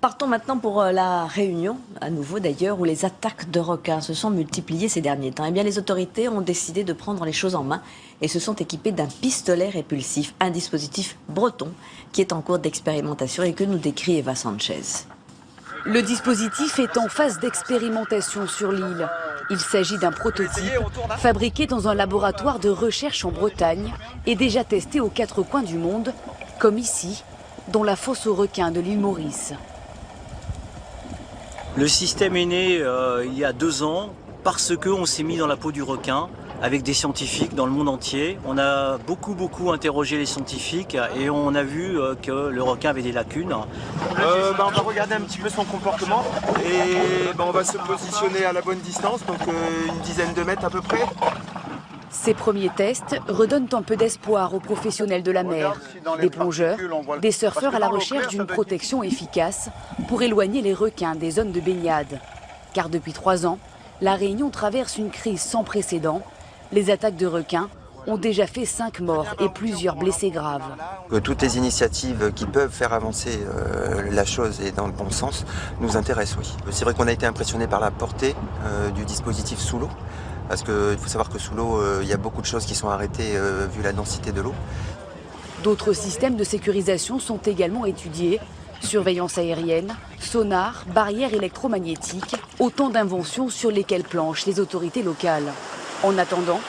Partons maintenant pour la Réunion, à nouveau d'ailleurs, où les attaques de requins se sont multipliées ces derniers temps. Eh bien, les autorités ont décidé de prendre les choses en main et se sont équipées d'un pistolet répulsif, un dispositif breton qui est en cours d'expérimentation et que nous décrit Eva Sanchez. Le dispositif est en phase d'expérimentation sur l'île. Il s'agit d'un prototype fabriqué dans un laboratoire de recherche en Bretagne et déjà testé aux 4 coins du monde, comme ici, dans la fosse aux requins de l'île Maurice. Le système est né il y a 2 ans parce qu'on s'est mis dans la peau du requin avec des scientifiques dans le monde entier. On a beaucoup interrogé les scientifiques et on a vu que le requin avait des lacunes. On va regarder un petit peu son comportement et on va se positionner à la bonne distance, donc une dizaine de mètres à peu près. Ces premiers tests redonnent un peu d'espoir aux professionnels de la mer, des plongeurs, des surfeurs à la recherche d'une protection efficace pour éloigner les requins des zones de baignade. Car depuis 3 ans, la Réunion traverse une crise sans précédent. Les attaques de requins ont déjà fait 5 morts et plusieurs blessés graves. Toutes les initiatives qui peuvent faire avancer la chose et dans le bon sens nous intéressent, oui. C'est vrai qu'on a été impressionné par la portée du dispositif sous l'eau. Parce qu'il faut savoir que sous l'eau, il y a beaucoup de choses qui sont arrêtées vu la densité de l'eau. D'autres systèmes de sécurisation sont également étudiés. Surveillance aérienne, sonar, barrières électromagnétiques, autant d'inventions sur lesquelles planchent les autorités locales. En attendant,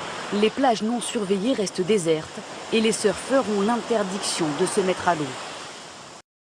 les plages non surveillées restent désertes et les surfeurs ont l'interdiction de se mettre à l'eau.